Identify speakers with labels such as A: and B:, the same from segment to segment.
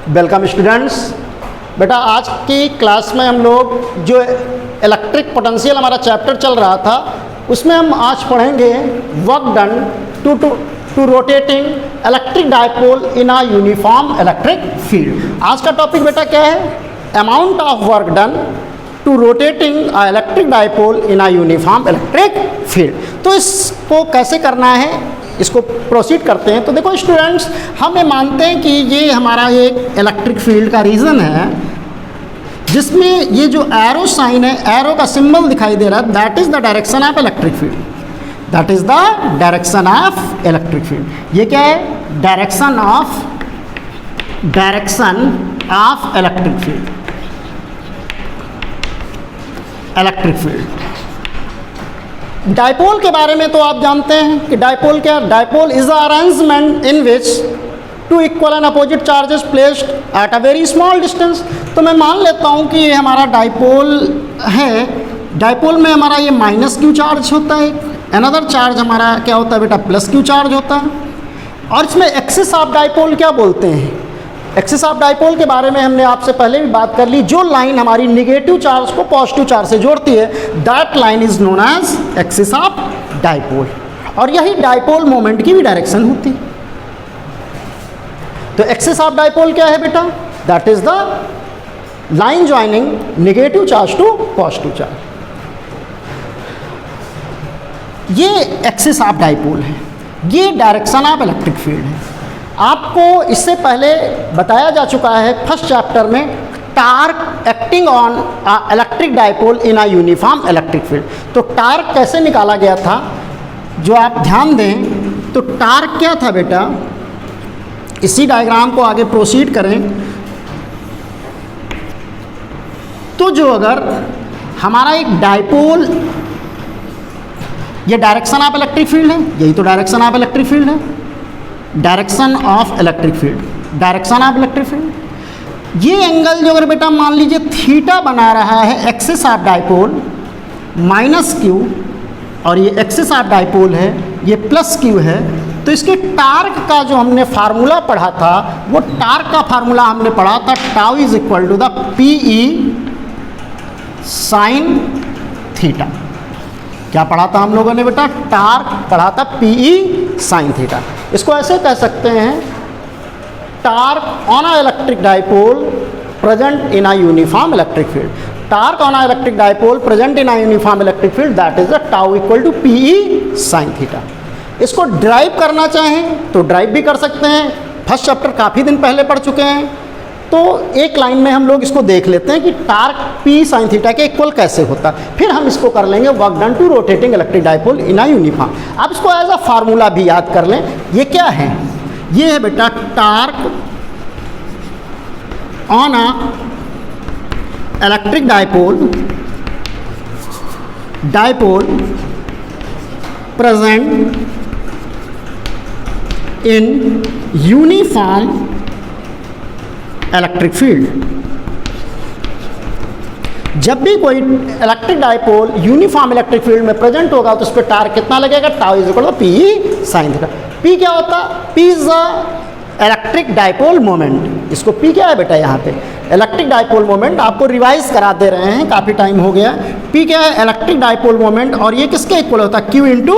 A: Welcome students. बेटा आज की क्लास में हम लोग जो इलेक्ट्रिक पोटेंशियल हमारा चैप्टर चल रहा था उसमें हम आज पढ़ेंगे work done to rotating electric dipole in a uniform electric field. आज का टॉपिक बेटा क्या है? Amount of work done to rotating a electric dipole in a uniform electric field. तो इसको कैसे करना है, इसको प्रोसीड करते हैं। तो देखो स्टूडेंट्स, हम ये मानते हैं कि ये हमारा एक इलेक्ट्रिक फील्ड का रीजन है जिसमें ये जो एरो साइन है, एरो का सिंबल दिखाई दे रहा है, that is the direction of electric field. That is the direction of electric field. ये क्या है? Direction of electric field. Electric field dipole के बारे में तो आप जानते हैं कि डायपोल क्या? Dipole is a arrangement in which two equal and opposite charges placed at a very small distance. तो मैं मान लेता हूं कि ये हमारा डायपोल है। डायपोल में हमारा ये माइनस क्यू चार्ज होता है, अनदर चार्ज हमारा क्या होता है बेटा? प्लस क्यू चार्ज होता है। और इसमें एक्सिस ऑफ डायपोल क्या बोलते हैं? एक्सिस ऑफ डायपोल के बारे में हमने आपसे पहले भी बात कर ली। जो लाइन हमारी निगेटिव चार्ज को पॉजिटिव चार्ज से जोड़ती है, that line is known as axis of dipole. और यही डायपोल मोमेंट की भी डायरेक्शन होती है। तो एक्सिस ऑफ डायपोल क्या है बेटा? That is the line joining negative charge to positive charge. ये एक्सिस ऑफ डायपोल है, ये डायरेक्शन ऑफ इलेक्ट्रिक फील्ड है। आपको इससे पहले बताया जा चुका है फर्स्ट चैप्टर में, torque acting on electric dipole in a uniform electric field. तो टार्क कैसे निकाला गया था, जो आप ध्यान दें तो टार्क क्या था बेटा? इसी डायग्राम को आगे प्रोसीड करें तो जो अगर हमारा एक डायपोल, ये डायरेक्शन ऑफ इलेक्ट्रिक फील्ड है, यही तो डायरेक्शन ऑफ इलेक्ट्रिक फील्ड है, direction of electric field, direction of electric field. ये एंगल जो अगर बेटा मान लीजिए थीटा बना रहा है, axis of dipole minus Q, और ये एक्सिस ऑफ डायपोल है, ये प्लस क्यू है, तो इसके टार्क का जो हमने फार्मूला पढ़ा था, वो टार्क का फार्मूला हमने पढ़ा था tau is equal to the P E sine theta. क्या पढ़ा था हम लोगों ने बेटा? टार्क पढ़ा था पी ई साइन थीटा। इसको ऐसे कह सकते हैं, torque on a electric dipole present in a uniform electric field. Torque on a electric dipole present in a uniform electric field, that is the tau equal to P E sine theta. इसको derive करना चाहें तो drive भी कर सकते हैं। First chapter काफ़ी दिन पहले पढ़ चुके हैं, तो एक लाइन में हम लोग इसको देख लेते हैं कि टार्क पी साइन थीटा के इक्वल कैसे होता है। फिर हम इसको कर लेंगे work done to rotating electric dipole in a uniform. आप इसको एज अ फार्मूला भी याद कर लें। ये क्या है? ये है बेटा torque on a electric dipole present in uniform electric field. जब भी कोई electric dipole uniform electric field में प्रेजेंट होगा तो उस पर टार्क कितना लगेगा? Tau is equal to P sine theta. P क्या होता है? P is a electric dipole moment. इसको पी क्या है बेटा? यहाँ पे इलेक्ट्रिक डायपोल मोमेंट। आपको रिवाइज करा दे रहे हैं, काफ़ी टाइम हो गया। पी क्या है? Electric dipole moment. और ये किसके इक्वल होता है? क्यू इंटू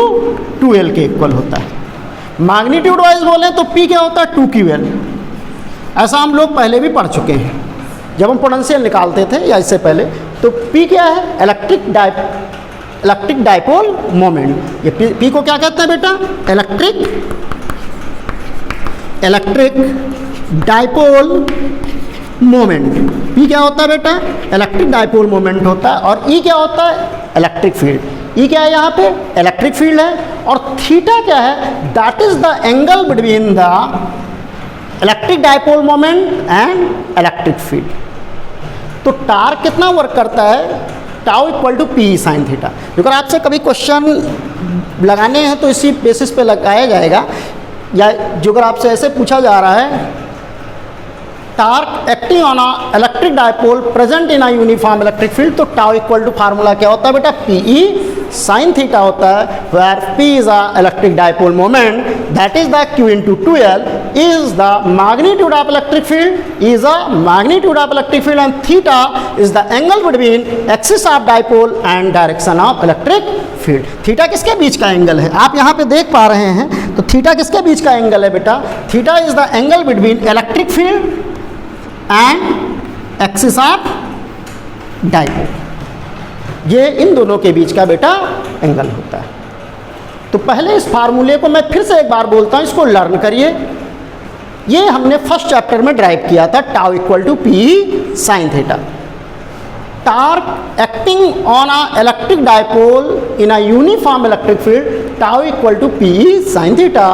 A: 2L के इक्वल होता है। मैग्नीट्यूड वाइज बोलें तो पी क्या होता है? 2QL। ऐसा हम लोग पहले भी पढ़ चुके हैं जब हम पोटेंशियल निकालते थे या इससे पहले। तो P क्या है? Electric dipole moment. ये P को क्या कहते हैं बेटा? Electric dipole moment. P क्या होता है बेटा? इलेक्ट्रिक डायपोल मोमेंट होता है। और E क्या होता है? Electric field. E क्या है यहाँ पे? इलेक्ट्रिक फील्ड है। और थीटा क्या है? That is the angle between the electric dipole moment and electric field. तो टार्क कितना वर्क करता है? Tau equal to P sine theta. अगर आपसे कभी क्वेश्चन लगाने हैं तो इसी बेसिस पे लगाया जाएगा, या जो अगर आपसे ऐसे पूछा जा रहा है, torque acting on a electric dipole present in a uniform electric field, तो टाउ इक्वल टू फार्मूला क्या होता है बेटा? पी ई साइन थीटा होता है, where P is a electric dipole moment, that is the Q into 2L is the magnitude of electric field and theta is the angle between axis of dipole and direction of electric field. Theta किसके बीच का angle है? आप यहाँ पे देख पा रहे हैं, तो थीटा किसके बीच का एंगल है बेटा? Theta is the angle between electric field and axis of dipole. ये इन दोनों के बीच का बेटा एंगल होता है. तो पहले इस फार्मूले को मैं फिर से एक बार बोलता हूँ, इसको लर्न करिए. ये हमने फर्स्ट चैप्टर में ड्राइव किया था, tau equal to P sine theta. Torque acting on a electric dipole in a uniform electric field, tau equal to P sine theta,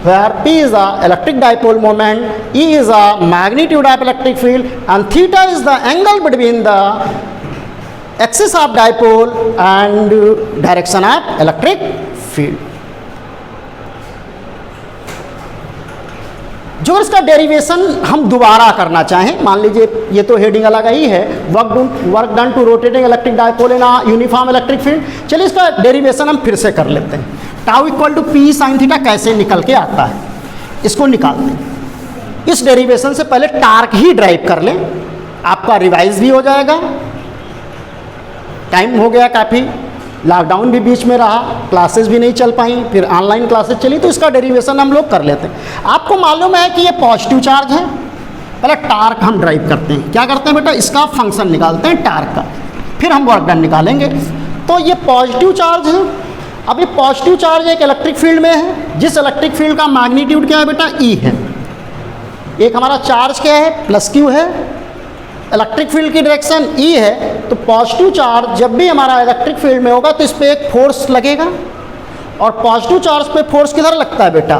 A: where P is a electric dipole moment, E is a magnitude of electric field and theta is the angle between the axis of dipole and direction of electric field. जो इसका derivation हम दोबारा करना चाहें, मान लीजिए ये तो हेडिंग अलग ही है, work done to rotating electric dipole in uniform electric field. चलिए इसका डेरिवेशन हम फिर से कर लेते हैं. Tau equal to P sine theta कैसे निकल के आता है, इसको निकालते हैं. इस डेरिवेशन से पहले टार्क ही ड्राइव कर लें, आपका रिवाइज भी हो जाएगा. टाइम हो गया काफ़ी, लॉकडाउन भी बीच में रहा, क्लासेस भी नहीं चल पाई, फिर ऑनलाइन क्लासेस चली, तो इसका डेरिवेशन हम लोग कर लेते हैं. आपको मालूम है कि ये पॉजिटिव चार्ज है. पहले टार्क हम ड्राइव करते हैं. क्या करते हैं बेटा? इसका फंक्शन निकालते हैं टार्क का, फिर हम वर्क डन निकालेंगे. तो ये पॉजिटिव चार्ज है. अब ये पॉजिटिव चार्ज एक इलेक्ट्रिक फील्ड में है, जिस इलेक्ट्रिक फील्ड का मैग्नीट्यूड क्या है बेटा? ई है. एक हमारा चार्ज क्या है? प्लस क्यू है. इलेक्ट्रिक फील्ड की डायरेक्शन ई है, तो पॉजिटिव चार्ज जब भी हमारा इलेक्ट्रिक फील्ड में होगा तो इस पर एक फोर्स लगेगा. और पॉजिटिव चार्ज पे फोर्स किधर लगता है बेटा?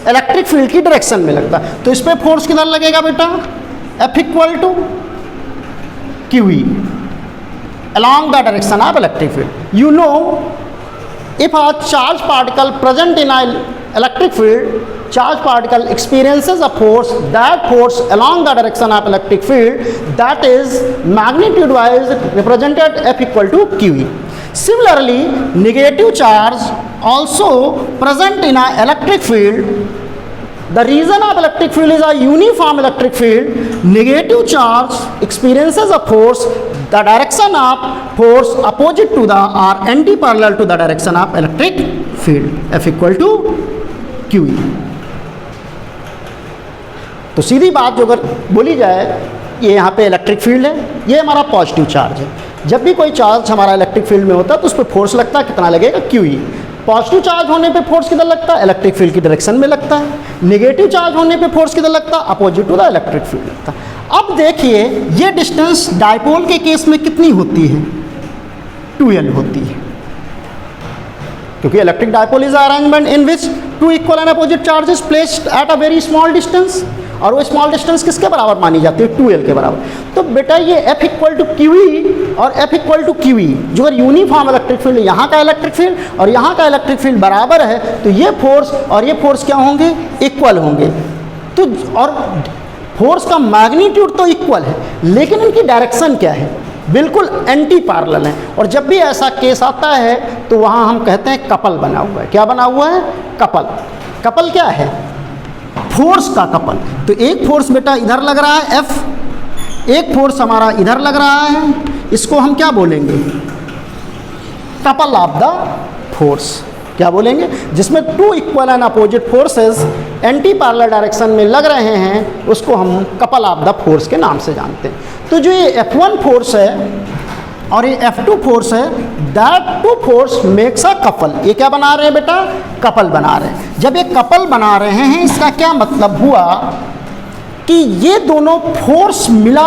A: इलेक्ट्रिक फील्ड की डायरेक्शन में लगता है. तो इस पर फोर्स किधर लगेगा बेटा? F equal to Q E along the direction of electric field. You know, if a charge particle present in an electric field, charge particle experiences a force, that force along the direction of electric field, that is magnitude wise represented F equal to QE. Similarly, negative charge also present in an electric field. The region of electric field is a uniform electric field. Negative charge experiences a force, the direction of force opposite to the or anti-parallel to the direction of electric field. F equal to QE. तो सीधी बात जो अगर बोली जाए, ये यहाँ पे electric field है, ये हमारा पॉजिटिव चार्ज है. जब भी कोई चार्ज हमारा इलेक्ट्रिक फील्ड में होता है तो उस पर फोर्स लगता है, कितना लगेगा? QE. पॉजिटिव चार्ज होने पे फोर्स किधर लगता है? इलेक्ट्रिक फील्ड की डायरेक्शन में लगता है. नेगेटिव चार्ज होने पे फोर्स किधर लगता है? Opposite to the electric field लगता है. अब देखिए ये डिस्टेंस डाइपोल के केस में कितनी होती है? 2L होती है, क्योंकि electric dipole is arrangement in which two equal and opposite charges placed at a very small distance. और वो स्मॉल डिस्टेंस किसके बराबर मानी जाती है? 2L के बराबर. तो बेटा ये F इक्वल टू QE और F इक्वल टू QE, जो अगर यूनिफॉर्म इलेक्ट्रिक फील्ड, यहाँ का इलेक्ट्रिक फील्ड और यहाँ का इलेक्ट्रिक फील्ड बराबर है, तो ये फोर्स और ये फोर्स क्या होंगे? इक्वल होंगे. तो और फोर्स का मैग्नीट्यूड तो इक्वल है, लेकिन इनकी डायरेक्शन क्या है? बिल्कुल एंटी पैरेलल है. और जब भी ऐसा केस आता है तो वहाँ हम कहते हैं कपल बना हुआ है. क्या बना हुआ है? कपल. कपल क्या है? फोर्स का कपल. तो एक फोर्स बेटा इधर लग रहा है F, एक फोर्स हमारा इधर लग रहा है, इसको हम क्या बोलेंगे? Couple of the force. क्या बोलेंगे? जिसमें two equal and opposite forces anti parallel direction में लग रहे हैं, उसको हम कपल ऑफ द फोर्स के नाम से जानते हैं. तो जो ये F1 फोर्स है और ये F2 फोर्स है, that two force makes a couple. ये क्या बना रहे हैं बेटा? कपल बना रहे हैं. जब ये कपल बना रहे हैं, इसका क्या मतलब हुआ कि ये दोनों फोर्स मिल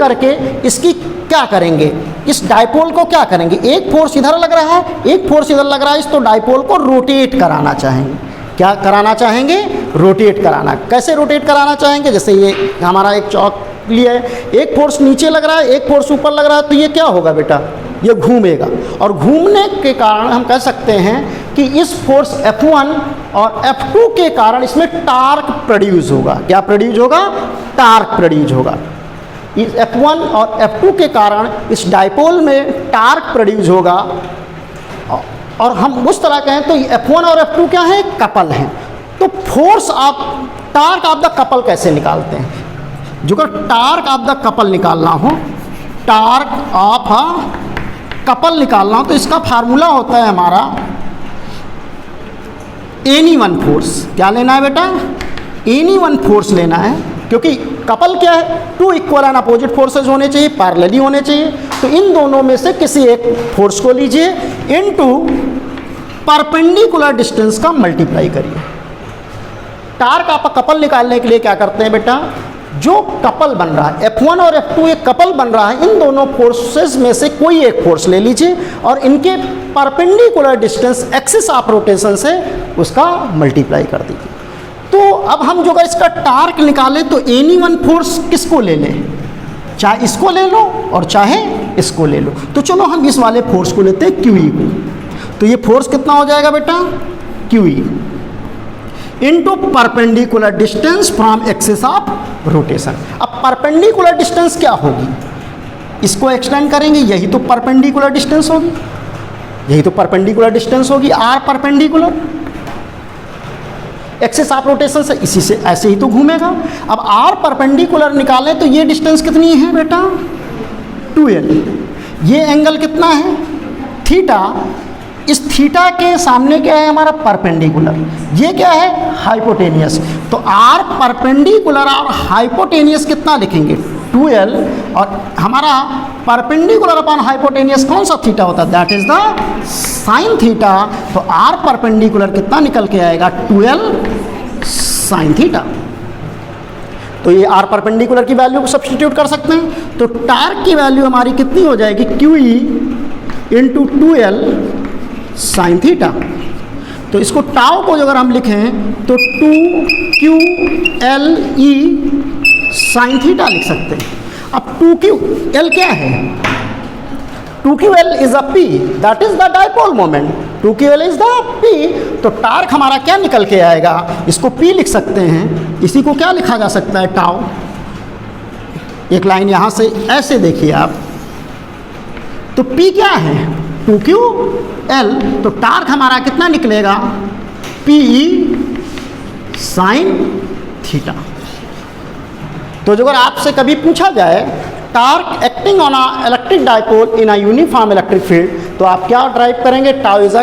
A: करके इसकी क्या करेंगे? इस डाइपोल को क्या करेंगे? एक फोर्स इधर लग रहा है, एक फोर्स इधर लग रहा है, इस तो डाइपोल को रोटेट कराना चाहेंगे. क्या कराना चाहेंगे? रोटेट कराना. कैसे रोटेट कराना चाहेंगे? जैसे ये हमारा एक चौक लिया है, एक फोर्स नीचे लग रहा है, एक फोर्स ऊपर लग रहा है, तो ये क्या होगा बेटा? ये घूमेगा. और घूमने के कारण हम कह सकते हैं कि इस फोर्स F1 और F2 के कारण इसमें टार्क प्रोड्यूस होगा. क्या प्रोड्यूस होगा? टार्क प्रोड्यूस होगा. इस F1 और F2 के कारण इस डाइपोल में टार्क प्रोड्यूस होगा। और हम उस तरह कहें तो F1 और F2 क्या है, कपल हैं। तो फोर्स आप टार्क ऑफ द कपल कैसे निकालते हैं? जो अगर टार्क ऑफ द कपल निकालना हो, टार्क ऑफ अ कपल निकालना हो, तो इसका फार्मूला होता है हमारा एनी वन फोर्स। क्या लेना है बेटा? एनी वन फोर्स लेना है, क्योंकि कपल क्या है, two equal and opposite forces होने चाहिए, पैरेलली होने चाहिए। तो इन दोनों में से किसी एक फोर्स को लीजिए, इनटू परपेंडिकुलर डिस्टेंस का मल्टीप्लाई करिए। टार्क आप कपल निकालने के लिए क्या करते हैं बेटा, जो कपल बन रहा है F1 और F2 एक कपल बन रहा है, इन दोनों फोर्सेस में से कोई एक फोर्स ले लीजिए और इनके perpendicular distance axis of rotation से उसका मल्टीप्लाई कर दीजिए। तो अब हम जो अगर इसका टार्क निकालें तो एनी वन फोर्स किसको ले लें, चाहे इसको ले लो और चाहे इसको ले लो। तो चलो हम इस वाले फोर्स को लेते हैं QE को। तो ये फोर्स कितना हो जाएगा बेटा, QE into perpendicular distance from axis of rotation. अब परपेंडिकुलर डिस्टेंस क्या होगी, इसको एक्सटेंड करेंगे, यही तो परपेंडिकुलर डिस्टेंस होगी, यही तो परपेंडिकुलर डिस्टेंस होगी, or perpendicular axis of rotation से, इसी से ऐसे ही तो घूमेगा। अब आर परपेंडिकुलर निकालें तो ये डिस्टेंस कितनी है बेटा, 2l। ये एंगल कितना है, थीटा। इस थीटा के सामने क्या है हमारा, परपेंडिकुलर। ये क्या है, हाइपोटेनियस। तो आर परपेंडिकुलर और हाइपोटेनियस कितना लिखेंगे, 2l। और हमारा परपेंडिकुलर अपॉन हाइपोटेनियस कौन सा थीटा होता है, that is the sine theta. तो आर परपेंडिकुलर कितना निकल के आएगा, 2l साइन थीटा। तो ये आर परपेंडिकुलर की वैल्यू को सब्स्टिट्यूट कर सकते हैं। तो टार्क की वैल्यू हमारी कितनी हो जाएगी, QE into 2l sine theta. तो इसको टाउ को अगर हम लिखें तो 2QLE साइन थीटा लिख सकते हैं। अब 2QL क्या है, 2QL is a P, that is the dipole moment. 2QL is the P। तो टार्क हमारा क्या निकल के आएगा, इसको P लिख सकते हैं। इसी को क्या लिखा जा सकता है, टाउ। एक लाइन यहाँ से ऐसे देखिए आप, तो P क्या है, 2QL। तो टार्क हमारा कितना निकलेगा, PE साइन थीटा। तो जो अगर आपसे कभी पूछा जाए torque acting on a electric dipole in a uniform electric field, तो आप क्या ड्राइव करेंगे, tau is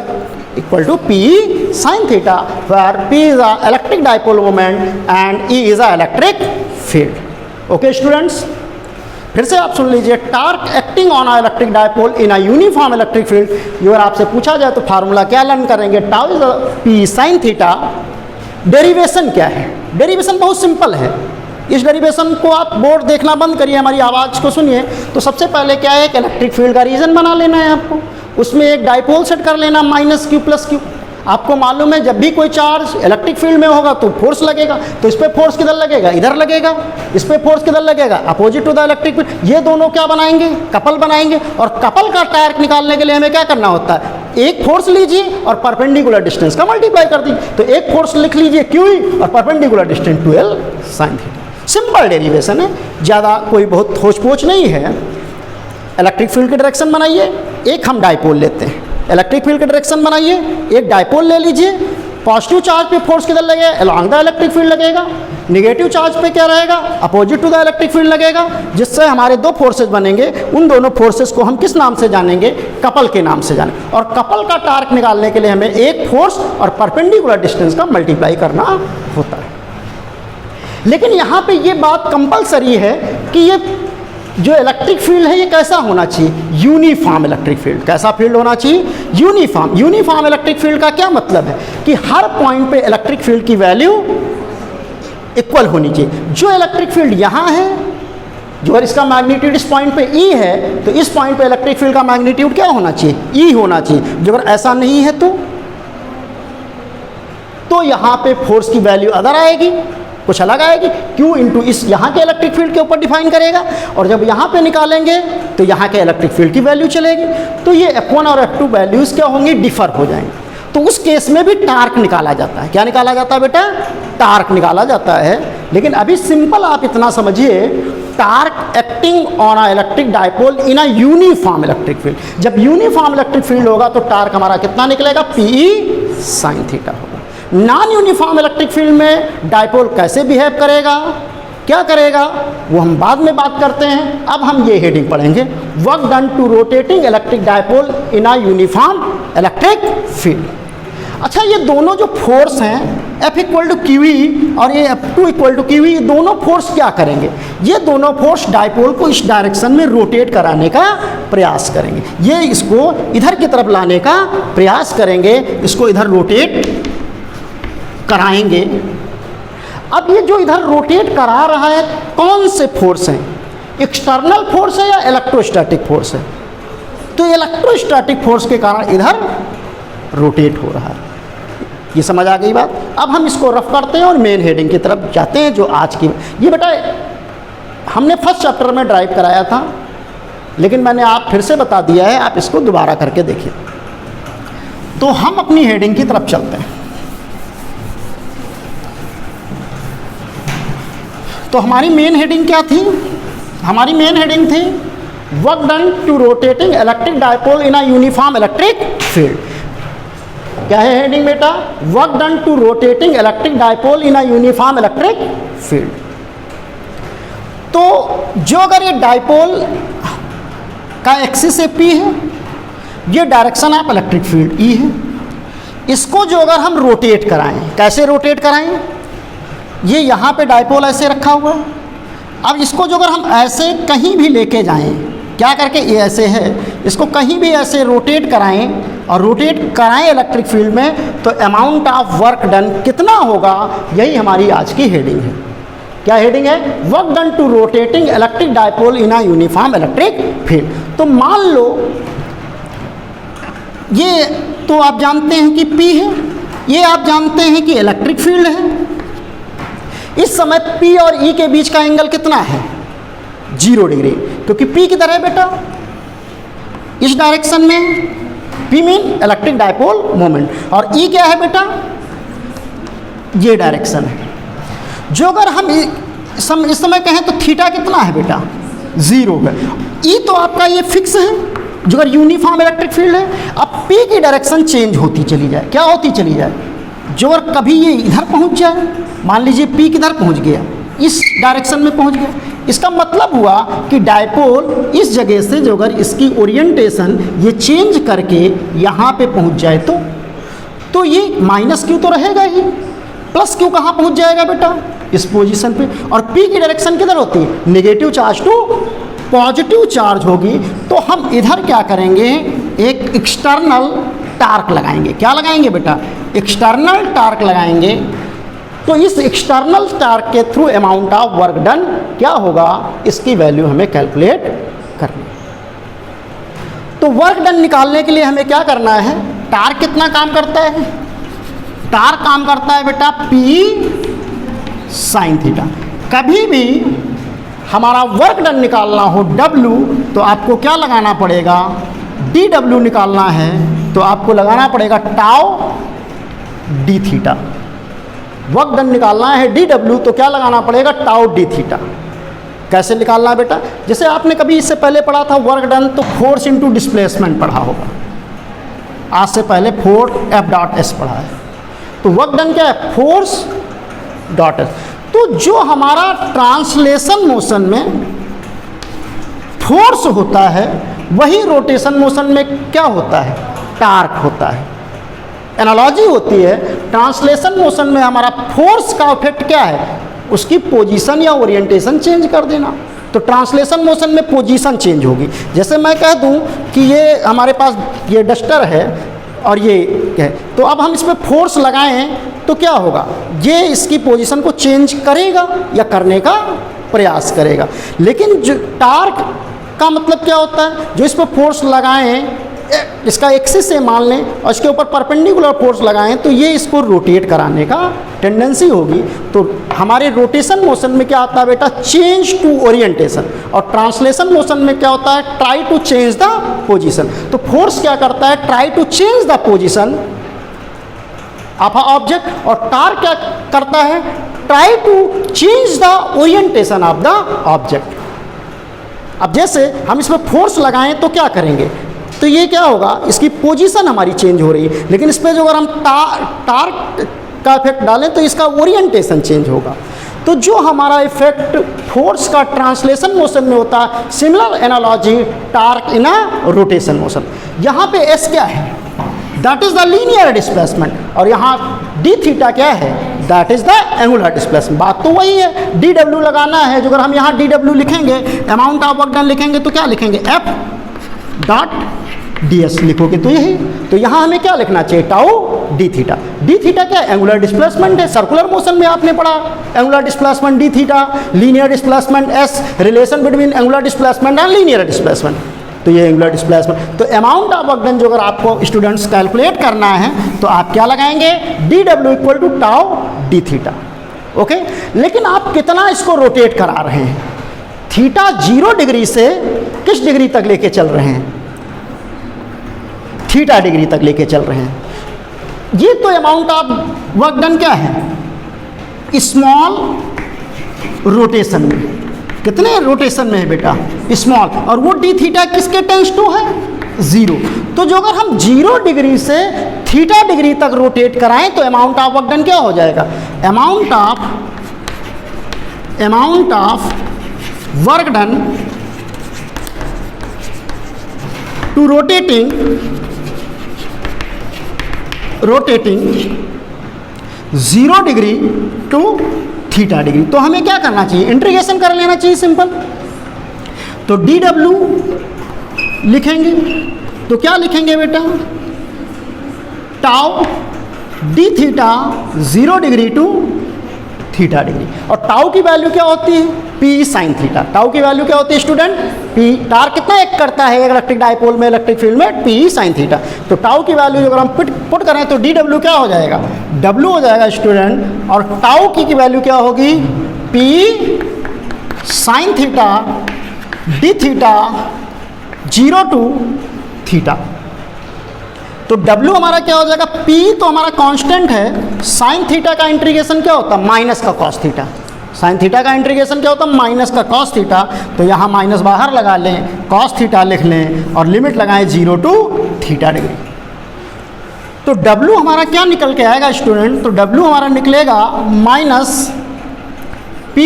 A: equal to PE sine theta, where P is a electric dipole moment and E is a electric field. Okay students, फिर से आप सुन लीजिए, torque acting on a electric dipole in a uniform electric field. अगर आपसे पूछा जाए तो फार्मूला क्या लर्न करेंगे, tau is PE sine theta. Derivation क्या है, डेरिवेशन बहुत सिंपल है। इस डेरिवेशन को आप बोर्ड देखना बंद करिए, हमारी आवाज़ को सुनिए। तो सबसे पहले क्या है, एक इलेक्ट्रिक फील्ड का रीजन बना लेना है आपको, उसमें एक डाइपोल सेट कर लेना -q + q। आपको मालूम है जब भी कोई चार्ज इलेक्ट्रिक फील्ड में होगा तो फोर्स लगेगा, तो इस पर फोर्स किधर लगेगा, इधर लगेगा। इस पर फोर्स किधर लगेगा, opposite to the electric field. ये दोनों क्या बनाएंगे, कपल बनाएंगे। और कपल का टार्क निकालने के लिए हमें क्या करना होता है, एक फोर्स लीजिए और परपेंडिकुलर डिस्टेंस का मल्टीप्लाई कर दीजिए। तो एक फोर्स लिख लीजिए QE और perpendicular distance 2l sine theta. Simple derivation है, ज़्यादा कोई बहुत खोज पोछ नहीं है। इलेक्ट्रिक फील्ड की डायरेक्शन बनाइए, एक हम डाइपोल लेते हैं। इलेक्ट्रिक फील्ड की डायरेक्शन बनाइए, एक डाइपोल ले लीजिए। पॉजिटिव चार्ज पे फोर्स किधर लगेगा, अलोंग द इलेक्ट्रिक फील्ड लगेगा। नेगेटिव चार्ज पे क्या रहेगा, opposite to the electric field लगेगा। जिससे हमारे दो फोर्सेज बनेंगे, उन दोनों फोर्सेज को हम किस नाम से जानेंगे, कपल के नाम से जानेंगे। और कपल का टार्क निकालने के लिए हमें एक फोर्स और परपेंडिकुलर डिस्टेंस का मल्टीप्लाई करना होता है। लेकिन यहाँ पे ये बात कंपलसरी है कि ये जो इलेक्ट्रिक फील्ड है ये कैसा होना चाहिए, यूनिफॉर्म इलेक्ट्रिक फील्ड। कैसा फील्ड होना चाहिए, यूनिफॉर्म। यूनिफॉर्म इलेक्ट्रिक फील्ड का क्या मतलब है कि हर पॉइंट पे इलेक्ट्रिक फील्ड की वैल्यू इक्वल होनी चाहिए। जो इलेक्ट्रिक फील्ड यहाँ है, जो अगर इसका मैग्नीट्यूड इस पॉइंट पे E है, तो इस पॉइंट पे इलेक्ट्रिक फील्ड का मैग्नीट्यूड क्या होना चाहिए, E होना चाहिए। जो अगर ऐसा नहीं है तो यहाँ पे फोर्स की वैल्यू अदर आएगी, कुछ अलग आएगी। Q इंटू इस यहाँ के इलेक्ट्रिक फील्ड के ऊपर डिफाइन करेगा, और जब यहाँ पे निकालेंगे तो यहाँ के इलेक्ट्रिक फील्ड की वैल्यू चलेगी। तो ये F1 और F2 वैल्यूज़ क्या होंगी, डिफर हो जाएंगे। तो उस केस में भी टार्क निकाला जाता है। क्या निकाला जाता है बेटा, टार्क निकाला जाता है। लेकिन अभी सिंपल आप इतना समझिए, torque acting on a electric dipole in a uniform electric field. जब यूनिफॉर्म इलेक्ट्रिक फील्ड होगा तो टार्क हमारा कितना निकलेगा, पी साइन थीटा होगा। नॉन यूनिफॉर्म इलेक्ट्रिक फील्ड में डायपोल कैसे बिहेव करेगा, क्या करेगा, वो हम बाद में बात करते हैं। अब हम ये हेडिंग पढ़ेंगे, work done to rotating electric dipole in a uniform electric field. अच्छा, ये दोनों जो फोर्स हैं F equal to Q E और ये F2 इक्वल टू क्यू ई, दोनों फोर्स क्या करेंगे, ये दोनों फोर्स डायपोल को इस डायरेक्शन में रोटेट कराने का प्रयास करेंगे। ये इसको इधर की तरफ लाने का प्रयास करेंगे, इसको इधर रोटेट कराएंगे। अब ये जो इधर रोटेट करा रहा है, कौन से फोर्स हैं, एक्सटर्नल फोर्स है या इलेक्ट्रोस्टैटिक फोर्स है, तो इलेक्ट्रोस्टैटिक फोर्स के कारण इधर रोटेट हो रहा है। ये समझ आ गई बात। अब हम इसको रफ करते हैं और मेन हेडिंग की तरफ जाते हैं, जो आज की ये बेटा हमने फर्स्ट चैप्टर में ड्राइव कराया था, लेकिन मैंने आप फिर से बता दिया है, आप इसको दोबारा करके देखिए। तो हम अपनी हेडिंग की तरफ चलते हैं। तो हमारी मेन हेडिंग क्या थी, हमारी मेन हेडिंग थी work done to rotating electric dipole in a uniform electric field. क्या है हेडिंग बेटा, work done to rotating electric dipole in a uniform electric field. तो जो अगर ये डायपोल का एक्सिस ए पी है, ये direction of electric field E है, इसको जो अगर हम रोटेट कराएं, कैसे रोटेट कराएं, ये यहाँ पे डायपोल ऐसे रखा हुआ है। अब इसको जो अगर हम ऐसे कहीं भी लेके जाएं, क्या करके, ये ऐसे है, इसको कहीं भी ऐसे रोटेट कराएं और रोटेट कराएं इलेक्ट्रिक फील्ड में, तो अमाउंट ऑफ वर्क डन कितना होगा, यही हमारी आज की हेडिंग है। क्या हेडिंग है, work done to rotating electric dipole in a uniform electric field. तो मान लो ये तो आप जानते हैं कि P है, ये आप जानते हैं कि इलेक्ट्रिक फील्ड है। इस समय P और E के बीच का एंगल कितना है, 0 डिग्री, क्योंकि P किधर है बेटा, इस डायरेक्शन में, P mean electric dipole moment, और E क्या है बेटा, ये डायरेक्शन है। जो अगर हम इस समय कहें तो थीटा कितना है बेटा, 0 है। E तो आपका ये फिक्स है, जो अगर यूनिफॉर्म इलेक्ट्रिक फील्ड है। अब P की डायरेक्शन चेंज होती चली जाए, क्या होती चली जाए, जो अगर कभी ये इधर पहुंच जाए, मान लीजिए P किधर पहुंच गया, इस डायरेक्शन में पहुंच गया, इसका मतलब हुआ कि डायपोल इस जगह से जो अगर इसकी ओरिएंटेशन ये चेंज करके यहाँ पे पहुंच जाए, तो ये माइनस क्यू तो रहेगा ही, प्लस क्यू कहाँ पहुंच जाएगा बेटा, इस पोजीशन पे। और P की डायरेक्शन किधर होती है, negative charge to positive charge होगी। तो हम इधर क्या करेंगे, एक एक्सटर्नल टार्क लगाएंगे। क्या लगाएंगे बेटा, एक्सटर्नल टार्क लगाएंगे। तो इस एक्सटर्नल टार्क के through amount of work done क्या होगा, इसकी वैल्यू हमें कैलकुलेट करनी। तो वर्क डन निकालने के लिए हमें क्या करना है, टार्क कितना काम करता है, टार्क काम करता है बेटा P साइन थीटा। कभी भी हमारा वर्क डन निकालना हो W, तो आपको क्या लगाना पड़ेगा, dW निकालना है तो आपको लगाना पड़ेगा tau D theta. Work done निकालना है dW तो क्या लगाना पड़ेगा, टाउ डी थीटा। कैसे निकालना बेटा, जैसे आपने कभी इससे पहले पढ़ा था वर्क डन, तो फोर्स इनटू डिस्प्लेसमेंट पढ़ा होगा, आज से पहले F.S पढ़ा है। तो वर्क डन क्या है, फोर्स डॉट एस। तो जो हमारा ट्रांसलेशन मोशन में फोर्स होता है, वही रोटेशन मोशन में क्या होता है, टार्क होता है। एनालॉजी होती है, ट्रांसलेशन मोशन में हमारा फोर्स का इफेक्ट क्या है, उसकी पोजीशन या ओरिएंटेशन चेंज कर देना। तो ट्रांसलेशन मोशन में पोजीशन चेंज होगी। जैसे मैं कह दूं कि ये हमारे पास ये डस्टर है और ये है, तो अब हम इसमें फोर्स लगाएं तो क्या होगा, ये इसकी पोजीशन को चेंज करेगा या करने का प्रयास करेगा। लेकिन जो टार्क का मतलब क्या होता है, जो इस पर फोर्स लगाएं, इसका एक्सिस से मान लें और इसके ऊपर परपेंडिकुलर फोर्स लगाएं, तो ये इसको रोटेट कराने का टेंडेंसी होगी। तो हमारे रोटेशन मोशन में क्या आता है बेटा, चेंज टू ओरिएंटेशन, और ट्रांसलेशन मोशन में क्या होता है, try to change the position. तो फोर्स क्या करता है, try to change the position of a object, और टार्क क्या करता है, try to change the orientation of the object. अब जैसे हम इसमें फोर्स लगाएं तो क्या करेंगे, तो ये क्या होगा, इसकी पोजीशन हमारी चेंज हो रही है, लेकिन इस पर जो अगर हम टार्क का इफेक्ट डालें तो इसका ओरिएंटेशन चेंज होगा। तो जो हमारा इफेक्ट फोर्स का ट्रांसलेशन मोशन में होता है, सिमिलर एनालॉजी टार्क इन अ रोटेशन मोशन। यहाँ पे एस क्या है, that is the linear displacement, और यहाँ डी थीटा क्या है, that is the angular displacement. बात तो वही है, डी डब्ल्यू लगाना है। जो अगर हम यहाँ डी डब्ल्यू लिखेंगे, अमाउंट ऑफ वर्क डन लिखेंगे तो क्या लिखेंगे, एफ डॉट डी एस लिखोगे तो यही। तो यहाँ हमें क्या लिखना चाहिए, tau D theta. D theta क्या है, एंगुलर डिस्प्लेसमेंट है। सर्कुलर मोशन में आपने पढ़ा angular displacement D theta, linear displacement S, relation between angular displacement and linear displacement. तो ये एंगुलर डिस्प्लेसमेंट। तो अमाउंट ऑफ वर्क डन जो अगर आपको स्टूडेंट्स कैलकुलेट करना है तो आप क्या लगाएंगे, D W equal to tau D theta. Okay, लेकिन आप कितना इसको रोटेट करा रहे हैं, थीटा 0 डिग्री से किस डिग्री तक लेके चल रहे हैं, थीटा डिग्री तक लेके चल रहे हैं। ये तो अमाउंट ऑफ वर्क डन क्या है, स्मॉल रोटेशन में। कितने रोटेशन में है बेटा, स्मॉल, और वो डी थीटा किसके टेंस टू है, 0। तो जो अगर हम 0 डिग्री से थीटा डिग्री तक रोटेट कराएं तो अमाउंट ऑफ वर्क डन क्या हो जाएगा, amount of work done to rotating 0 degree to theta degree. तो हमें क्या करना चाहिए, इंटीग्रेशन कर लेना चाहिए सिंपल। तो डी डब्ल्यू लिखेंगे तो क्या लिखेंगे बेटा, tau D theta 0 degree to theta degree. और टाउ की वैल्यू क्या होती है, पी साइन थीटा। टाउ की वैल्यू क्या होती है स्टूडेंट, पी। टार्क कितना एक करता है इलेक्ट्रिक डाइपोल में, इलेक्ट्रिक फील्ड में, पी साइन थीटा। तो टाउ की वैल्यू अगर हम पुट करें तो डी डब्ल्यू क्या हो जाएगा, डब्ल्यू हो जाएगा स्टूडेंट, और टाउ की वैल्यू क्या होगी, P sine theta D theta 0 to theta. तो W हमारा क्या हो जाएगा, P तो हमारा कांस्टेंट है, साइन थीटा का इंटीग्रेशन क्या होता है, माइनस का कॉस थीटा। साइन थीटा का इंटीग्रेशन क्या होता है, माइनस का कॉस थीटा। तो यहाँ माइनस बाहर लगा लें, कॉस थीटा लिख लें, और लिमिट लगाएं 0 टू थीटा डिग्री। तो W हमारा क्या निकल के आएगा स्टूडेंट, तो W हमारा निकलेगा माइनस P,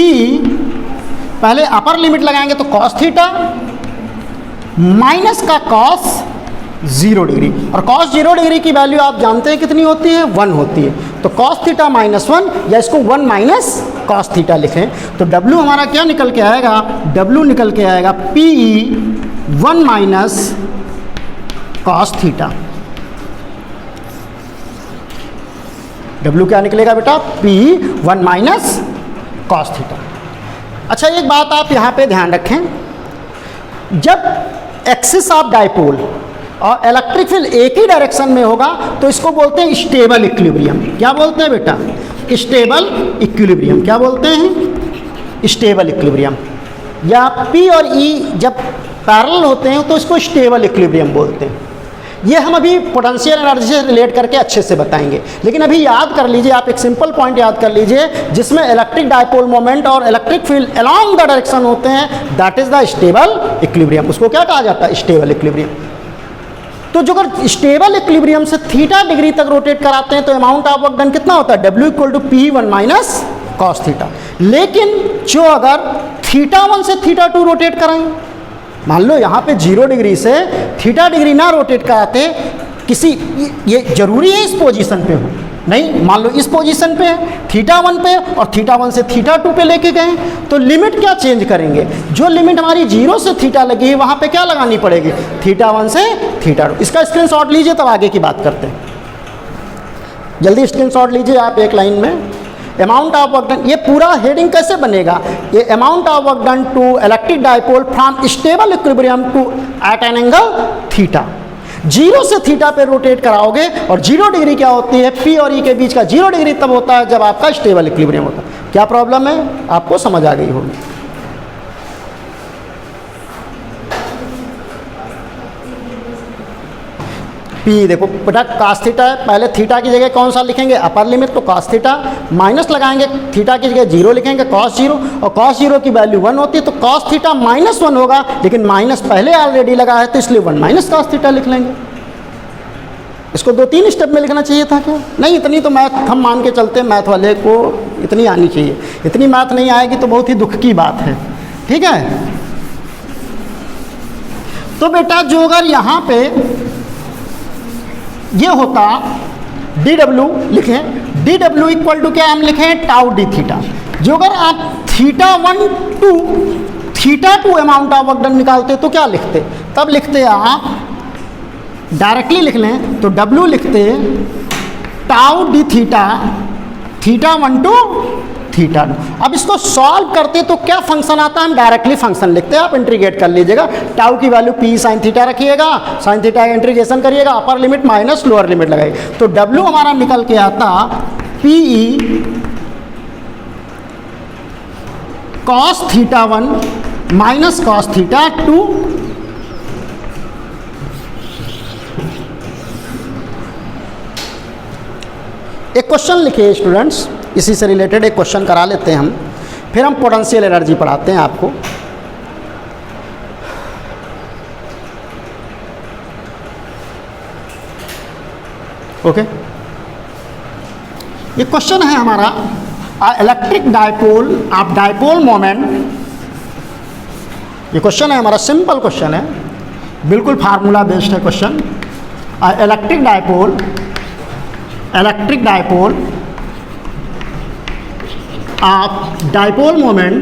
A: पहले अपर लिमिट लगाएंगे तो कॉस थीटा माइनस का कॉस 0 डिग्री, और cos 0 डिग्री की वैल्यू आप जानते हैं कितनी होती है, 1 होती है। तो cos थीटा -1, या इसको 1 माइनस cos थीटा लिखें तो W हमारा क्या निकल के आएगा, W निकल के आएगा PE 1 minus cos theta. W क्या निकलेगा बेटा, PE 1 माइनस cos थीटा। अच्छा, एक बात आप यहाँ पे ध्यान रखें, जब एक्सिस ऑफ डाइपोल और इलेक्ट्रिक फील्ड एक ही डायरेक्शन में होगा तो इसको बोलते हैं स्टेबल इक्विलिब्रियम। क्या बोलते हैं बेटा, स्टेबल इक्विलिब्रियम। क्या बोलते हैं, स्टेबल इक्विलिब्रियम। या P और E जब पैरेलल होते हैं तो इसको स्टेबल इक्विलिब्रियम बोलते हैं। ये हम अभी पोटेंशियल एनर्जी से रिलेट करके अच्छे से बताएंगे, लेकिन अभी याद कर लीजिए, आप एक सिंपल पॉइंट याद कर लीजिए, जिसमें इलेक्ट्रिक डाइपोल मोमेंट और electric field along the direction होते हैं, that is the stable equilibrium. उसको क्या कहा जाता है, स्टेबल इक्विलिब्रियम। तो जो अगर स्टेबल इक्विलिब्रियम से थीटा डिग्री तक रोटेट कराते हैं तो अमाउंट ऑफ वर्क डन कितना होता है, W equal to P 1 minus cos theta. लेकिन जो अगर थीटा 1 से थीटा 2 रोटेट कराएं, मान लो यहाँ पे 0 डिग्री से थीटा डिग्री ना रोटेट कराते, किसी, ये जरूरी है इस पोजीशन पे हो, नहीं, मान लो इस पोजीशन पे है, थीटा 1 पे, और थीटा 1 से थीटा 2 पे लेके गए, तो लिमिट क्या चेंज करेंगे, जो लिमिट हमारी 0 से थीटा लगी है वहाँ पे क्या लगानी पड़ेगी, थीटा 1 से थीटा 2। इसका स्क्रीनशॉट लीजिए, तब आगे की बात करते हैं। जल्दी स्क्रीनशॉट लीजिए आप एक लाइन में। अमाउंट ऑफ वर्क डन, ये पूरा हेडिंग कैसे बनेगा, ये amount of work done to electric dipole from stable equilibrium to at an angle theta. 0 से थीटा पे रोटेट कराओगे, और 0 डिग्री क्या होती है, P और E के बीच का 0 डिग्री तब होता है जब आपका स्टेबल इक्विलिब्रियम होता है। क्या प्रॉब्लम है, आपको समझ आ गई होगी। पी देखो बेटा कास थीटा है, पहले थीटा की जगह कौन सा लिखेंगे अपर लिमिट, तो कास थीटा माइनस लगाएंगे, थीटा की जगह जीरो लिखेंगे कॉस जीरो, और कॉस जीरो की वैल्यू 1 होती है तो कॉस थीटा -1 होगा, लेकिन माइनस पहले ऑलरेडी लगा है तो इसलिए 1 माइनस कॉस थीटा लिख लेंगे। इसको 2-3 स्टेप में लिखना चाहिए था क्या? नहीं, इतनी तो मैथ हम मान के चलते हैं, मैथ वाले को इतनी आनी चाहिए, इतनी मैथ नहीं आएगी तो बहुत ही दुख की बात है। ठीक है, तो बेटा जो अगर यहाँ पे ये होता dw लिखें, dw इक्वल टू क्या हम लिखें टाउ डी थीटा, जो अगर आप θ1 to θ2 amount of work done निकालते तो क्या लिखते, तब लिखते आप डायरेक्टली लिख लें तो w लिखते टाउ डी थीटा θ1 टू θ2। अब इसको सॉल्व करते तो क्या फंक्शन आता है, हम डायरेक्टली फंक्शन लिखते हैं, आप इंटीग्रेट कर लीजिएगा, टाउ की वैल्यू p sin थीटा रखिएगा, sin थीटा का इंटीग्रेशन करिएगा, upper limit minus lower limit लगाइए, तो w हमारा निकल के आता pe cos θ1 माइनस cos θ2 एक क्वेश्चन लिखिए स्टूडेंट्स, इसी से रिलेटेड एक क्वेश्चन करा लेते हैं हम, फिर हम पोटेंशियल एनर्जी पढ़ाते हैं आपको। ओके, ये क्वेश्चन है हमारा electric dipole of dipole moment. ये क्वेश्चन है हमारा, सिंपल क्वेश्चन है, बिल्कुल फार्मूला बेस्ड है क्वेश्चन। इलेक्ट्रिक डायपोल आप डायपोल मोमेंट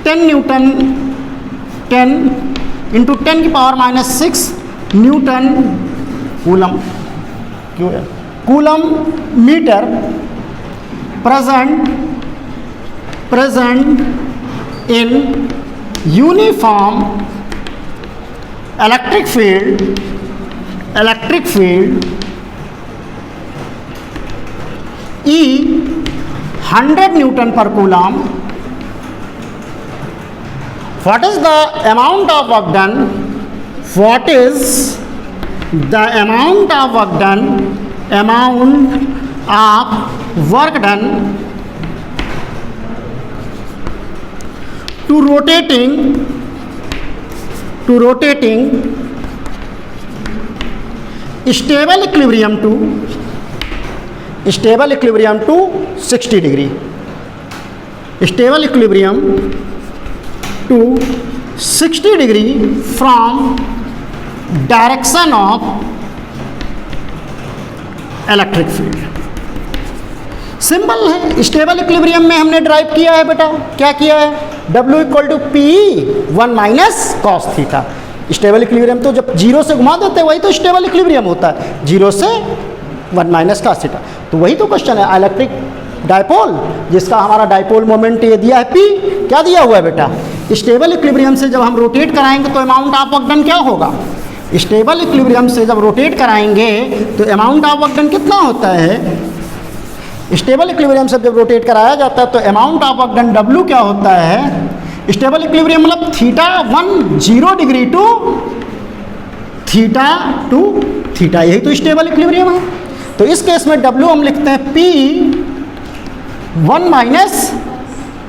A: 10 न्यूटन 10 इंटू 10 की power -6 newton coulomb metre present in uniform electric field E 100 Newton per coulomb. What is the amount of work done? What is the amount of work done? Amount of work done to rotating stable equilibrium to 60 degree, stable equilibrium to 60 degree from direction of electric field। Simple है, stable equilibrium में हमने drive किया है बेटा, क्या किया है, W equal to P 1 minus cos theta. Stable equilibrium तो जब जीरो से घुमा देते हैं वही तो स्टेबल इक्विलिब्रियम होता है, जीरो से 1 माइनस कॉस थीटा, तो वही तो क्वेश्चन है। इलेक्ट्रिक डायपोल जिसका हमारा डायपोल मोमेंट ये दिया है P, क्या दिया हुआ है बेटा, स्टेबल इक्विलिब्रियम से जब हम रोटेट कराएंगे तो अमाउंट ऑफ वर्क डन क्या होगा, स्टेबल इक्विलिब्रियम से जब रोटेट कराएंगे तो अमाउंट ऑफ वर्क डन कितना होता है, स्टेबल इक्विलिब्रियम से जब रोटेट कराया जाता है तो amount of work done W क्या होता है, स्टेबल इक्विलिब्रियम मतलब θ1 0 डिग्री टू θ2 यही तो स्टेबल इक्विलिब्रियम है। तो इस केस में W हम लिखते हैं P 1 माइनस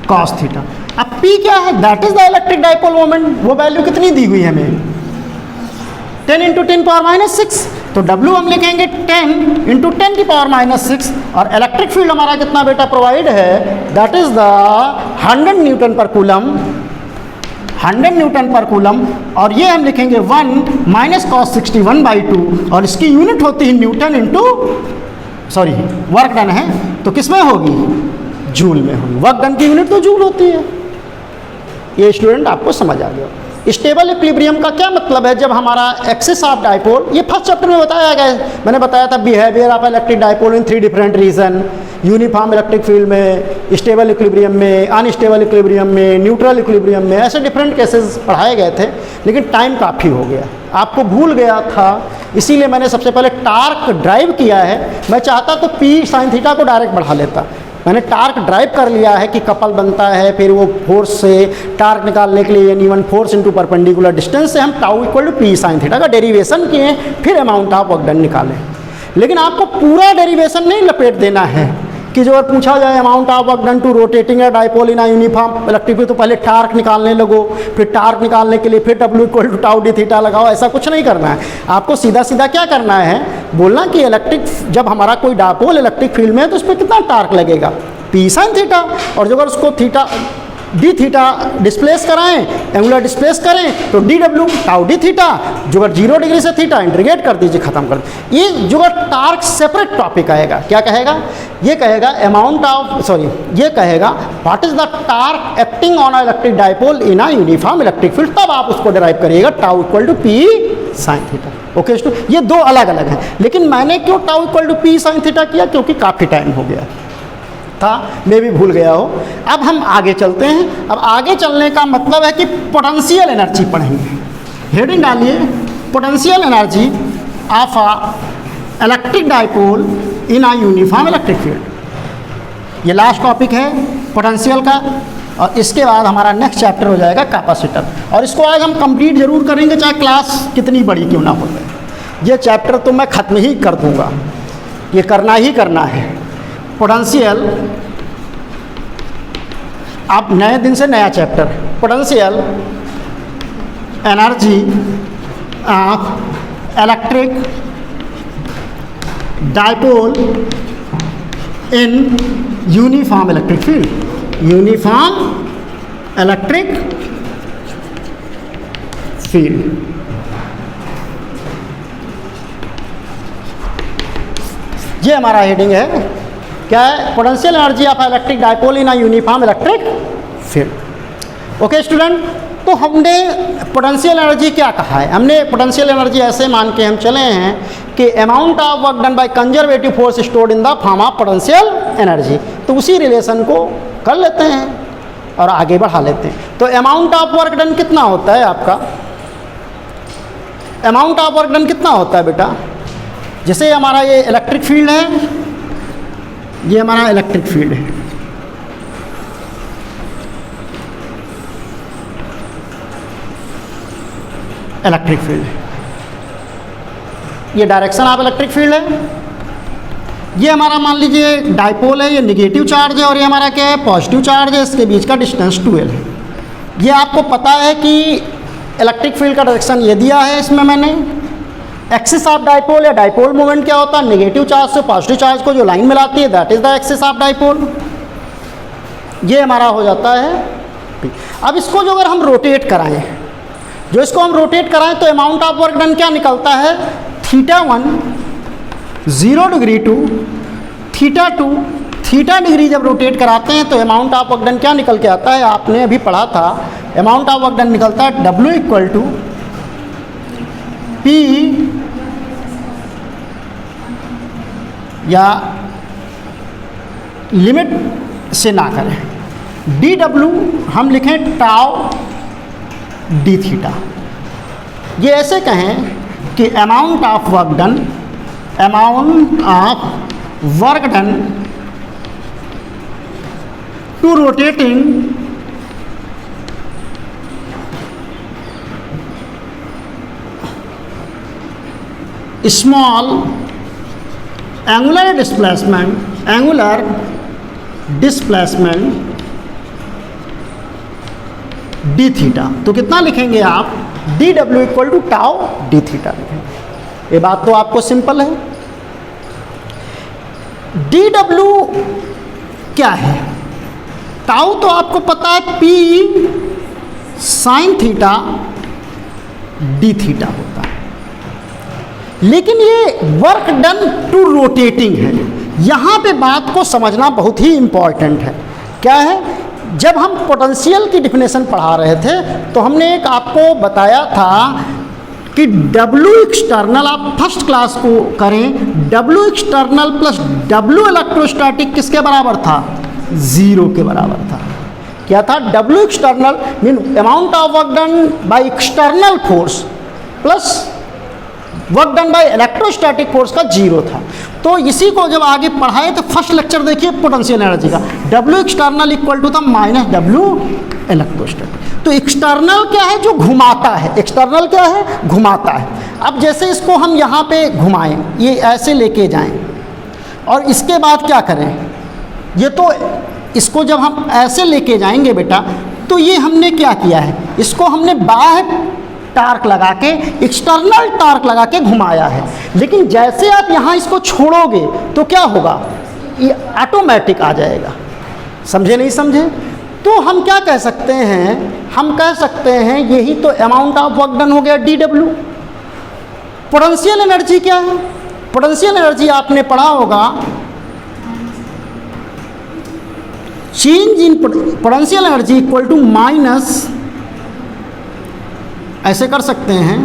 A: कॉस थीटा। अब P क्या है, that is the electric dipole moment, वो वैल्यू कितनी दी हुई है हमें 10 इंटू 10 पावर -6, तो W हम लिखेंगे 10 इंटू 10 की पावर -6, और इलेक्ट्रिक फील्ड हमारा कितना बेटा प्रोवाइड है, दैट इज द 100 न्यूटन पर कूलम, और ये हम लिखेंगे 1 माइनस कॉस 61/2, और इसकी यूनिट होती है न्यूटन इंटू वर्क डन है तो किस में होगी, जूल में होगी, वर्क डन की यूनिट तो जूल होती है। ये स्टूडेंट आपको समझ आ गया। स्टेबल इक्विलिब्रियम का क्या मतलब है, जब हमारा एक्सिस ऑफ डायपोल, ये फर्स्ट चैप्टर में बताया गया है, मैंने बताया था behaviour of electric dipole in 3 different region, uniform electric field में, स्टेबल इक्विलिब्रियम में, अनस्टेबल इक्विलिब्रियम में, न्यूट्रल इक्विलिब्रियम में, ऐसे डिफरेंट केसेस पढ़ाए गए थे, लेकिन टाइम काफ़ी हो गया, आपको भूल गया था, इसीलिए मैंने सबसे पहले टार्क ड्राइव किया है। मैं चाहता तो P sin थीटा को डायरेक्ट बढ़ा लेता, मैंने टार्क ड्राइव कर लिया है कि कपल बनता है, फिर वो फोर्स से टार्क निकालने के लिए N1 force into perpendicular distance से हम tau equal to P sine theta का डेरिवेशन किए, फिर अमाउंट ऑफ वर्क डन निकालें। लेकिन आपको पूरा डेरिवेशन नहीं लपेट देना है कि जो अगर पूछा जाए amount of work done to rotating या dipole in uniform electric field, तो पहले टार्क निकालने लगो, फिर टार्क निकालने के लिए फिर W equal to tau D theta लगाओ। ऐसा कुछ नहीं करना है। आपको सीधा सीधा क्या करना है, बोलना कि इलेक्ट्रिक जब हमारा कोई डाइपोल इलेक्ट्रिक फील्ड में है तो उस पर कितना टार्क लगेगा, पी साइन थीटा, और जो अगर उसको थीटा डी थीटा डिस्प्लेस कराएं, एंगुलर डिस्प्लेस करें तो D W tau D theta, जो अगर 0 डिग्री से थीटा इंटीग्रेट कर दीजिए, खत्म कर दीजिए। ये जो टार्क सेपरेट टॉपिक आएगा, क्या कहेगा, ये कहेगा अमाउंट ऑफ ये कहेगा what is the torque acting on a electric dipole in a uniform electric field, तब आप उसको डिराइव करिएगा tau equal to P sine theta. Okay student, ये दो अलग अलग हैं, लेकिन मैंने क्यों tau equal to P sine theta किया, क्योंकि काफ़ी टाइम हो गया था, मैं भी भूल गया हो। अब हम आगे चलते हैं। अब आगे चलने का मतलब है कि पोटेंशियल एनर्जी पढ़ेंगे। हेडिंग डालिए, potential energy of a electric dipole in a uniform electric field. ये लास्ट टॉपिक है पोटेंशियल का, और इसके बाद हमारा नेक्स्ट चैप्टर हो जाएगा कैपेसिटर, और इसको आज हम कंप्लीट जरूर करेंगे, चाहे क्लास कितनी बड़ी क्यों ना हो जाए। ये चैप्टर तो मैं ख़त्म ही कर दूँगा, ये करना ही करना है। पोटेंशियल, अब नए दिन से नया chapter, potential energy of electric dipole in uniform electric field, uniform electric field. ये हमारा हेडिंग है, क्या है, potential energy of electric dipole in a uniform electric field. Okay student, तो हमने पोटेंशियल एनर्जी क्या कहा है, हमने पोटेंशियल एनर्जी ऐसे मान के हम चले हैं कि amount of work done by conservative force stored in the form of potential energy. तो उसी रिलेशन को कर लेते हैं और आगे बढ़ा लेते हैं। तो अमाउंट ऑफ वर्क डन कितना होता है आपका, अमाउंट ऑफ वर्क डन कितना होता है बेटा, जैसे हमारा ये इलेक्ट्रिक फील्ड है, ये हमारा इलेक्ट्रिक फील्ड है, इलेक्ट्रिक फील्ड है, ये डायरेक्शन ऑफ इलेक्ट्रिक फील्ड है। ये हमारा मान लीजिए डाइपोल है, ये निगेटिव चार्ज है, और ये हमारा क्या है, पॉजिटिव चार्ज है, इसके बीच का डिस्टेंस 2l है। ये आपको पता है कि इलेक्ट्रिक फील्ड का डायरेक्शन ये दिया है, इसमें मैंने एक्सिस ऑफ डाइपोल या डाइपोल मोमेंट क्या होता है, नेगेटिव चार्ज से पॉजिटिव चार्ज को जो लाइन मिलाती है, that is the axis of dipole. ये हमारा हो जाता है। अब इसको जो अगर हम रोटेट कराएं, जो इसको हम रोटेट कराएं तो अमाउंट ऑफ वर्क डन क्या निकलता है, θ1 0 डिग्री टू θ2 θ डिग्री जब रोटेट कराते हैं तो अमाउंट ऑफ वर्क डन क्या निकल के आता है, आपने अभी पढ़ा था, अमाउंट ऑफ वर्क डन निकलता है W इक्वल टू P, या लिमिट से ना करें, dW हम लिखें टाउ डी थीटा। ये ऐसे कहें कि amount of work done, amount of work done to rotating small angular displacement D theta. तो कितना लिखेंगे आप, D W equal to tau D theta लिखेंगे। ये बात तो आपको सिंपल है। डी डब्ल्यू क्या है, टाउ तो आपको पता है P sine theta D theta होता है, लेकिन ये वर्क डन टू रोटेटिंग है। यहाँ पे बात को समझना बहुत ही इम्पॉर्टेंट है। क्या है, जब हम पोटेंशियल की डिफिनेशन पढ़ा रहे थे तो हमने एक आपको बताया था कि W एक्सटर्नल, आप फर्स्ट क्लास को करें, W external plus W electrostatic किसके बराबर था, 0 के बराबर था। क्या था, W external mean amount of work done by external force plus work done by electrostatic force का 0 था। तो इसी को जब आगे पढ़ाए तो फर्स्ट लेक्चर देखिए पोटेंशियल एनर्जी का, W एक्सटर्नल इक्वल टू था माइनस W इलेक्ट्रोस्टैटिक। तो एक्सटर्नल क्या है? जो घुमाता है। एक्सटर्नल क्या है? घुमाता है। अब जैसे इसको हम यहाँ पे घुमाएं, ये ऐसे लेके जाएं और इसके बाद क्या करें, ये तो इसको जब हम ऐसे लेके जाएंगे बेटा, तो ये हमने क्या किया है, इसको हमने बाह्य टार्क लगा के, एक्सटर्नल टार्क लगा के घुमाया है। लेकिन जैसे आप यहाँ इसको छोड़ोगे तो क्या होगा, ये ऑटोमेटिक आ जाएगा। समझे नहीं समझे? तो हम क्या कह सकते हैं, हम कह सकते हैं यही तो अमाउंट ऑफ वर्क डन हो गया DW। पोटेंशियल एनर्जी क्या है? पोटेंशियल एनर्जी आपने पढ़ा होगा, change in potential energy equal to minus, ऐसे कर सकते हैं,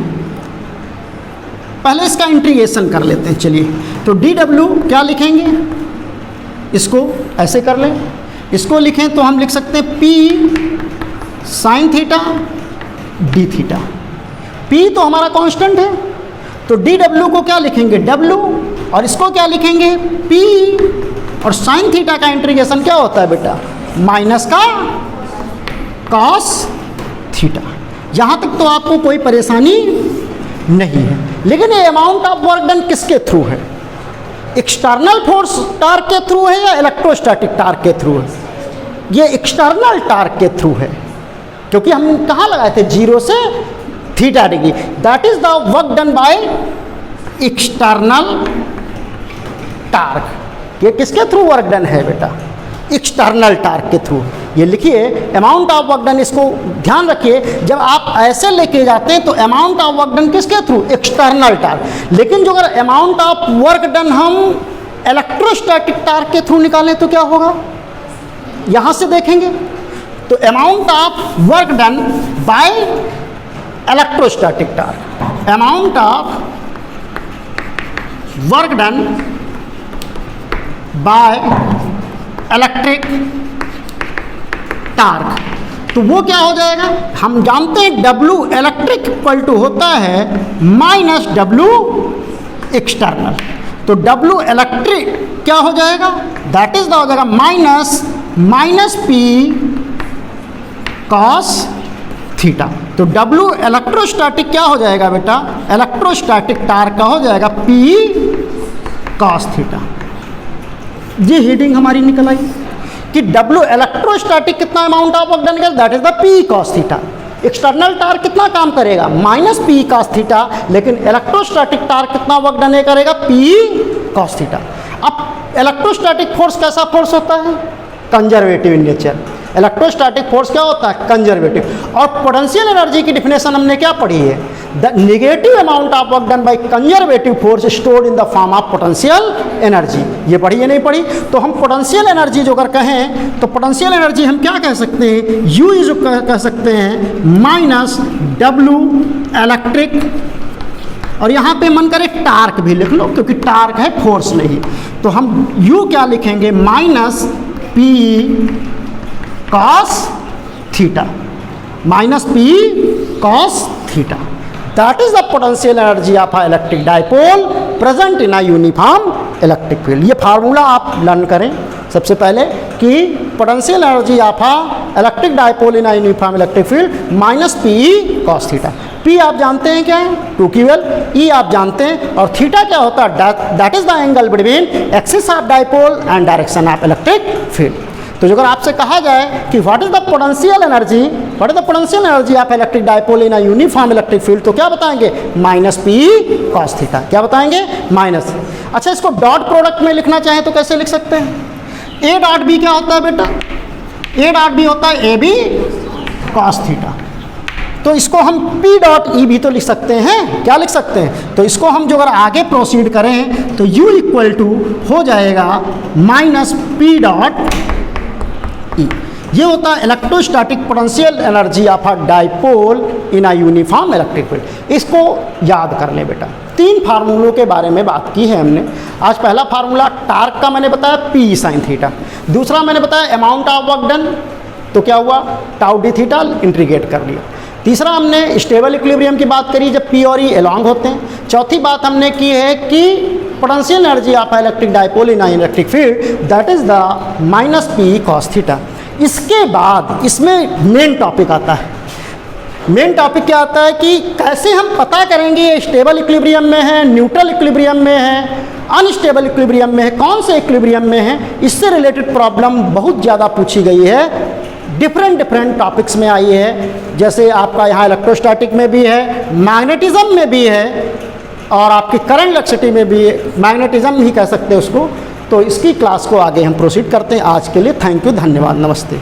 A: पहले इसका इंटीग्रेशन कर लेते हैं। चलिए, तो DW क्या लिखेंगे, इसको ऐसे कर लें, इसको लिखें तो हम लिख सकते हैं P sine theta D theta. P तो हमारा कांस्टेंट है, तो DW को क्या लिखेंगे W, और इसको क्या लिखेंगे P, और साइन थीटा का इंटीग्रेशन क्या होता है बेटा, माइनस का कॉस थीटा। यहाँ तक तो आपको कोई परेशानी नहीं है। लेकिन ये अमाउंट ऑफ वर्क डन किसके थ्रू है, एक्सटर्नल फोर्स टार्क के थ्रू है या इलेक्ट्रोस्टैटिक टार्क के थ्रू है? ये एक्सटर्नल टार्क के थ्रू है, क्योंकि हम कहाँ लगाए थे, 0 से theta degree. That is the work done by external torque. ये किसके थ्रू वर्क डन है बेटा, एक्सटर्नल टार्क के थ्रू। ये लिखिए अमाउंट ऑफ वर्क डन, इसको ध्यान रखिए, जब आप ऐसे लेके जाते हैं तो अमाउंट ऑफ वर्क डन किसके थ्रू, एक्सटर्नल टार्क। लेकिन जो अगर अमाउंट ऑफ वर्क डन हम इलेक्ट्रोस्टैटिक टार्क के थ्रू निकालें तो क्या होगा, यहाँ से देखेंगे तो amount of work done by electrostatic torque, amount of work done by electric torque, तो वो क्या हो जाएगा, हम जानते हैं W इलेक्ट्रिक इक्वल टू होता है माइनस W एक्सटर्नल। तो W इलेक्ट्रिक क्या हो जाएगा, दैट इज द हो जाएगा माइनस P कॉस थीटा। तो W इलेक्ट्रोस्टैटिक क्या हो जाएगा बेटा, इलेक्ट्रोस्टैटिक टार्क का हो जाएगा P कॉस थीटा। ये हीटिंग हमारी निकल आई कि W इलेक्ट्रोस्टैटिक कितना अमाउंट ऑफ वर्क डन करेगा, that is the P cos theta. External torque कितना काम करेगा, माइनस P कॉस थीटा, लेकिन इलेक्ट्रोस्टैटिक टार्क कितना वर्क डन करेगा, P कॉस थीटा। अब इलेक्ट्रोस्टैटिक फोर्स कैसा फोर्स होता है, conservative in nature. Electrostatic force क्या होता है, कंजर्वेटिव। और पोटेंशियल एनर्जी की डिफिनेशन हमने क्या पढ़ी है, the negative amount of work done by conservative force stored in the form of potential energy. ये पढ़ी है नहीं पढ़ी? तो हम पोटेंशियल एनर्जी जो अगर कहें तो पोटेंशियल एनर्जी हम क्या कह सकते हैं, U इज कह सकते हैं माइनस W इलेक्ट्रिक, और यहाँ पे मन करे टार्क भी लिख लो क्योंकि टार्क है फोर्स नहीं। तो हम U क्या लिखेंगे, minus P cos theta, minus P cos theta. That is the potential energy of a electric dipole present in a uniform electric field. ये फार्मूला आप लर्न करें सबसे पहले कि potential energy of a electric dipole in a uniform electric field minus P cos theta. P आप जानते हैं क्या है, 2QL, E आप जानते हैं, और थीटा क्या होता है, that is the angle between axis of dipole and direction of electric field. तो अगर आपसे कहा जाए कि what is the potential energy, what is the potential energy of electric dipole in a uniform electric field, तो क्या बताएंगे, minus P cos theta. क्या बताएंगे, माइनस। अच्छा, इसको डॉट प्रोडक्ट में लिखना चाहें तो कैसे लिख सकते हैं, A डॉट B क्या होता है बेटा, A डॉट B होता है AB कॉस थीटा। तो इसको हम P डॉट E भी तो लिख सकते हैं, क्या लिख सकते हैं, तो इसको हम जो अगर आगे प्रोसीड करें तो U इक्वल टू हो जाएगा माइनस P डॉट E। ये होता है electrostatic potential energy of a dipole in a uniform electric field. इसको याद कर लें बेटा। 3 फार्मूलों के बारे में बात की है हमने आज। पहला फार्मूला टार्क का मैंने बताया P साइन थीटा, दूसरा मैंने बताया अमाउंट ऑफ वर्क डन, तो क्या हुआ टाउ डी थीटा इंटीग्रेट कर लिया। तीसरा हमने स्टेबल इक्विलिब्रियम की बात करी जब P और E एलॉन्ग होते हैं। चौथी बात हमने की है कि potential energy of electric dipole in electric field that is the minus P cos theta. इसके बाद इसमें मेन टॉपिक आता है। मेन टॉपिक क्या आता है कि कैसे हम पता करेंगे ये स्टेबल इक्विलिब्रियम में है, न्यूट्रल इक्विलिब्रियम में है, अनस्टेबल इक्विलिब्रियम में है, कौन से इक्विलिब्रियम में है। इससे रिलेटेड प्रॉब्लम बहुत ज़्यादा पूछी गई है, डिफरेंट टॉपिक्स में आई है। जैसे आपका यहाँ इलेक्ट्रोस्टैटिक में भी है, मैग्नेटिज्म में भी है और आपकी करंट इलेक्ट्रिसिटी में भी है, मैग्नेटिज्म ही कह सकते हैं उसको। तो इसकी क्लास को आगे हम प्रोसीड करते हैं। आज के लिए थैंक यू, धन्यवाद, नमस्ते।